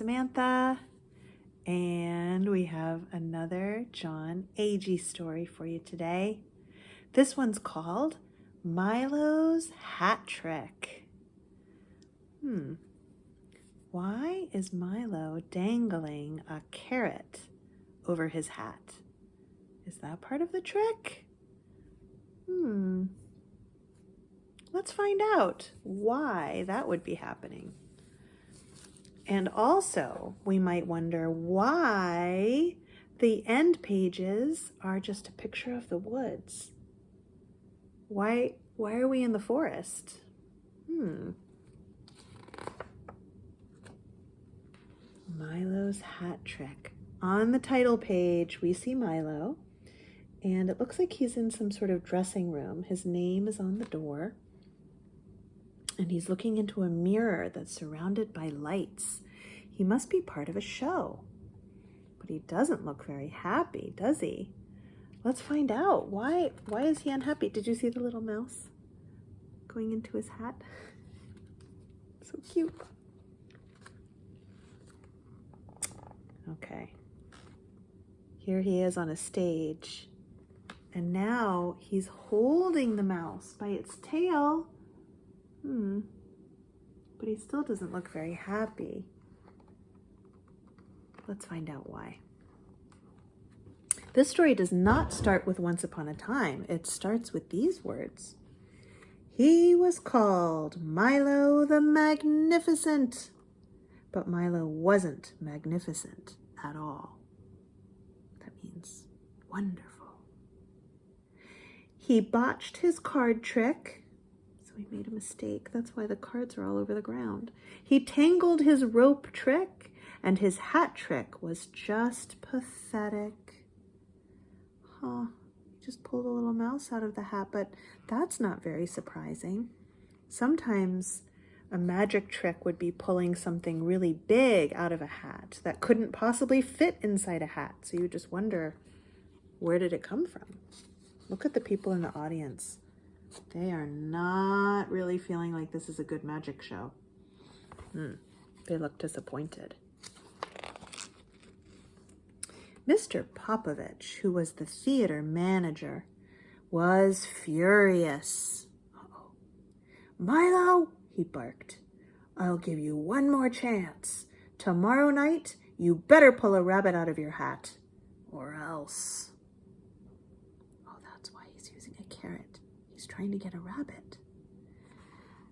Samantha, and we have another John Agee story for you today. This one's called Milo's Hat Trick. Why is Milo dangling a carrot over his hat? Is that part of the trick? Let's find out why that would be happening. And also, we might wonder why the end pages are just a picture of the woods. Why are we in the forest? Milo's hat trick. On the title page, we see Milo, and it looks like he's in some sort of dressing room. His name is on the door. And he's looking into a mirror that's surrounded by lights. He must be part of a show. But he doesn't look very happy, does he? Let's find out. Why is he unhappy? Did you see the little mouse going into his hat? So cute. Okay. Here he is on a stage. And now he's holding the mouse by its tail. But he still doesn't look very happy. Let's find out why. This story does not start with once upon a time. It starts with these words. He was called Milo the Magnificent. But Milo wasn't magnificent at all. That means wonderful. He botched his card trick. So he made a mistake. That's why the cards are all over the ground. He tangled his rope trick, and his hat trick was just pathetic. He just pulled a little mouse out of the hat, but that's not very surprising. Sometimes a magic trick would be pulling something really big out of a hat that couldn't possibly fit inside a hat. So you just wonder, where did it come from? Look at the people in the audience. They are not really feeling like this is a good magic show. They look disappointed. Mr. Popovich, who was the theater manager, was furious. Milo, he barked, I'll give you one more chance. Tomorrow night, you better pull a rabbit out of your hat, or else. Oh, that's why he's using a carrot. He's trying to get a rabbit.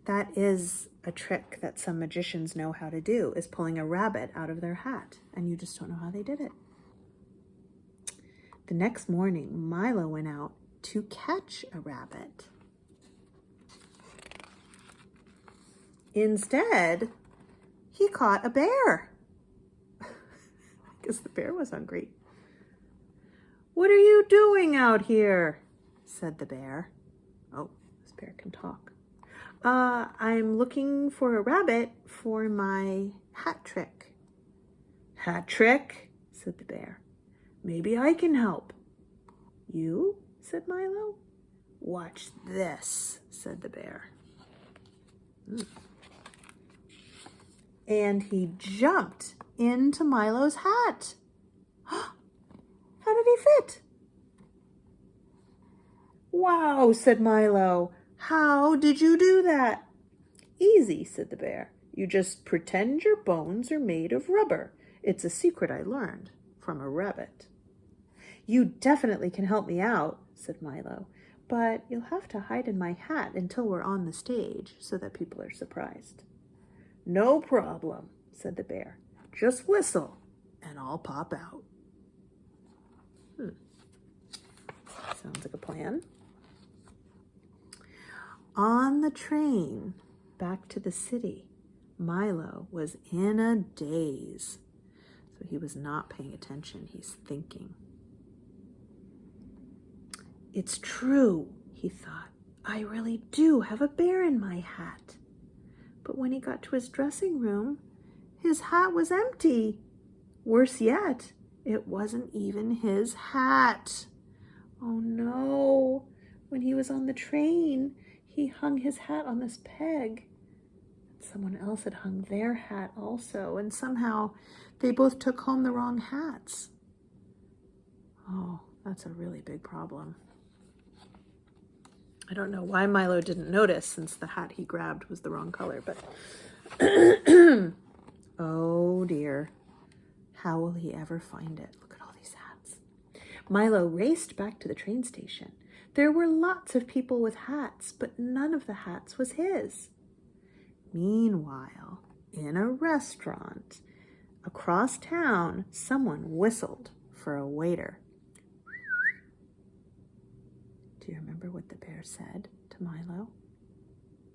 That is a trick that some magicians know how to do, is pulling a rabbit out of their hat, and you just don't know how they did it. The next morning, Milo went out to catch a rabbit. Instead, he caught a bear. I guess the bear was hungry. What are you doing out here? Said the bear. Oh, this bear can talk. I'm looking for a rabbit for my hat trick. Hat trick? Said the bear. Maybe I can help. You? Said Milo. Watch this, said the bear. And he jumped into Milo's hat. How did he fit? Wow, said Milo. How did you do that? Easy, said the bear. You just pretend your bones are made of rubber. It's a secret I learned from a rabbit. You definitely can help me out, said Milo, but you'll have to hide in my hat until we're on the stage so that people are surprised. No problem, said the bear. Just whistle and I'll pop out. Sounds like a plan. On the train back to the city, Milo was in a daze. So he was not paying attention. He's thinking. It's true, he thought. I really do have a bear in my hat. But when he got to his dressing room, his hat was empty. Worse yet, it wasn't even his hat. Oh no. When he was on the train, he hung his hat on this peg. It's someone else had hung their hat also, and somehow they both took home the wrong hats. Oh, that's a really big problem. I don't know why Milo didn't notice, since the hat he grabbed was the wrong color, but oh dear. How will he ever find it? Look at all these hats. Milo raced back to the train station. There were lots of people with hats, but none of the hats was his. Meanwhile, in a restaurant across town, someone whistled for a waiter. Do you remember what the bear said to Milo?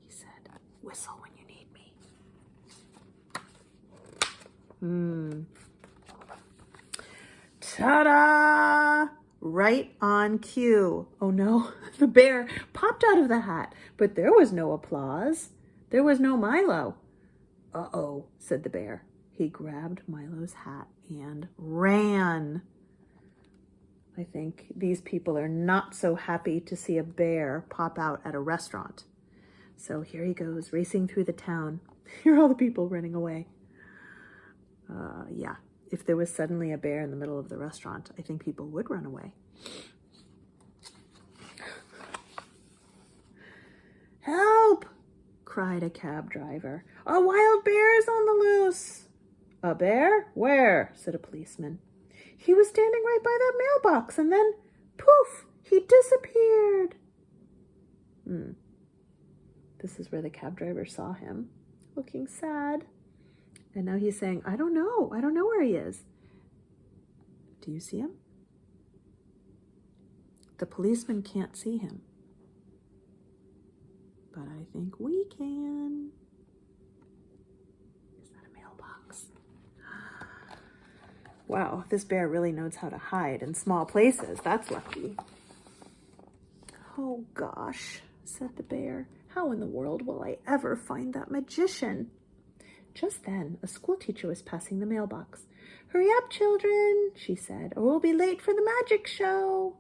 He said, "Whistle when you need me." Ta-da! Right on cue. Oh no, the bear popped out of the hat, but there was no applause. There was no Milo. "Uh-oh," said the bear. He grabbed Milo's hat and ran. I think these people are not so happy to see a bear pop out at a restaurant. So here he goes, racing through the town. Here are all the people running away. Yeah, if there was suddenly a bear in the middle of the restaurant, I think people would run away. "Help!" cried a cab driver. "A wild bear is on the loose." "A bear? Where?" said a policeman. "He was standing right by that mailbox, and then, poof, he disappeared." This is where the cab driver saw him, looking sad. And now he's saying, I don't know where he is." Do you see him? The policeman can't see him, but I think we can. Is that a mailbox? Wow, this bear really knows how to hide in small places. That's lucky. "Oh gosh," said the bear. "How in the world will I ever find that magician?" Just then, a schoolteacher was passing the mailbox. "Hurry up, children," she said, "or we'll be late for the magic show."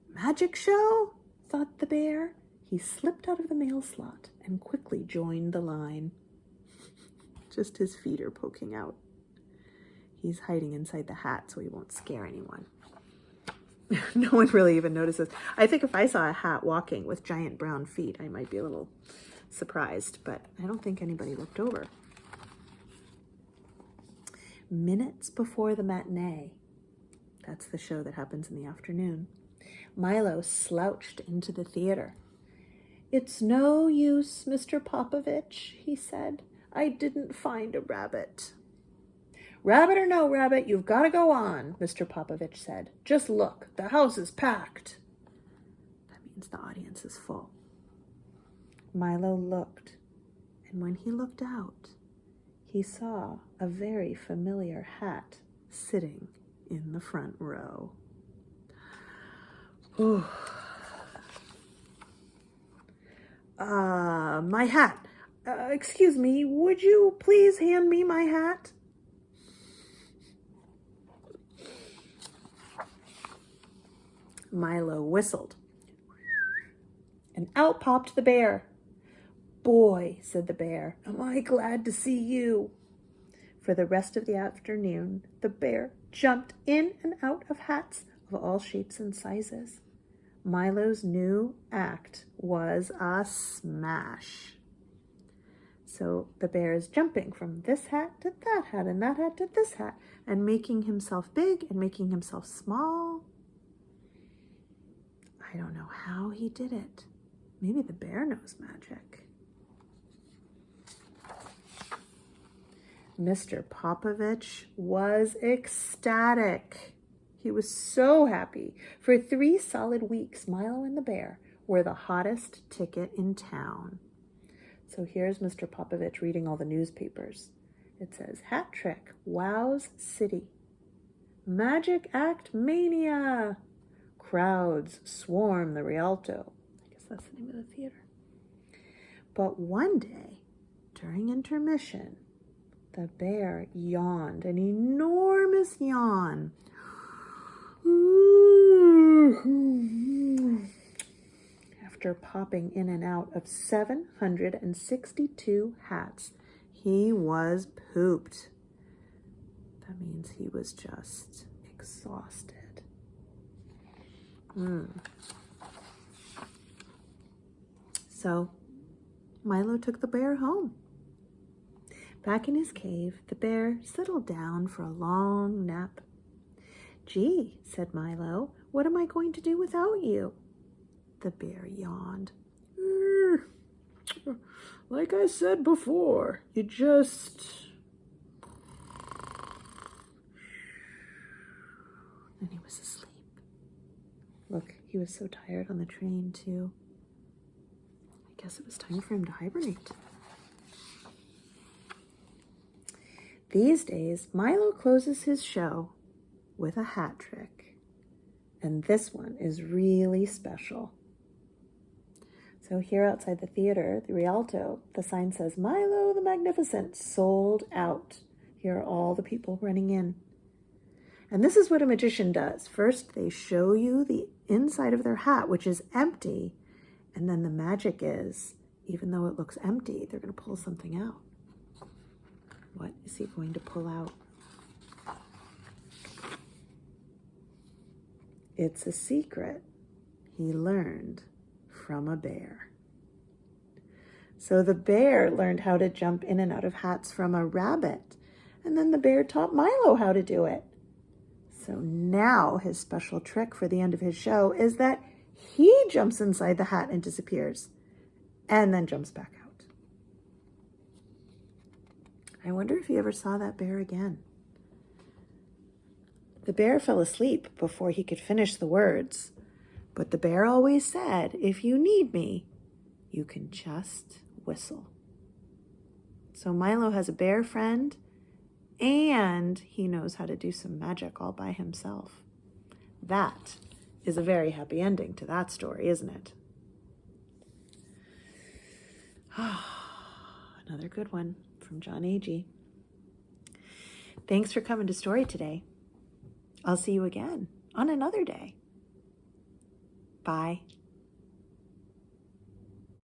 "Magic show?" thought the bear. He slipped out of the mail slot and quickly joined the line. Just his feet are poking out. He's hiding inside the hat so he won't scare anyone. No one really even notices. I think if I saw a hat walking with giant brown feet, I might be a little surprised, but I don't think anybody looked over. Minutes before the matinee, that's the show that happens in the afternoon, Milo slouched into the theater. "It's no use, Mr. Popovich," he said. "I didn't find a rabbit." "Rabbit or no rabbit, you've got to go on," Mr. Popovich said. "Just look, the house is packed." That means the audience is full. Milo looked, and when he looked out, he saw a very familiar hat sitting in the front row. Oh. My hat. Excuse me, would you please hand me my hat?" Milo whistled, and out popped the bear. "Boy," said the bear, "am I glad to see you." For the rest of the afternoon, the bear jumped in and out of hats of all shapes and sizes. Milo's new act was a smash. So the bear is jumping from this hat to that hat and that hat to this hat and making himself big and making himself small. I don't know how he did it. Maybe the bear knows magic. Mr. Popovich was ecstatic. He was so happy. For 3 solid weeks, Milo and the bear were the hottest ticket in town. So here's Mr. Popovich reading all the newspapers. It says, "Hat trick wows city. Magic act mania. Crowds swarm the Rialto." I guess that's the name of the theater. But one day, during intermission, the bear yawned, an enormous yawn. after popping in and out of 762 hats. He was pooped. That means he was just exhausted. So Milo took the bear home. Back in his cave, the bear settled down for a long nap. "Gee," said Milo, "what am I going to do without you?" The bear yawned. "Like I said before, you just..." Then he was asleep. Look, he was so tired on the train, too. I guess it was time for him to hibernate. These days, Milo closes his show with a hat trick. And this one is really special. So here outside the theater, the Rialto, the sign says, "Milo the Magnificent, sold out." Here are all the people running in. And this is what a magician does. First, they show you the inside of their hat, which is empty. And then the magic is, even though it looks empty, they're going to pull something out. What is he going to pull out? It's a secret he learned from a bear. So the bear learned how to jump in and out of hats from a rabbit. And then the bear taught Milo how to do it. So now his special trick for the end of his show is that he jumps inside the hat and disappears, and then jumps back out. I wonder if he ever saw that bear again. The bear fell asleep before he could finish the words, but the bear always said, "If you need me, you can just whistle." So Milo has a bear friend, and he knows how to do some magic all by himself. That is a very happy ending to that story, isn't it? Another good one from John Agee. Thanks for coming to Story today. I'll see you again on another day. Bye.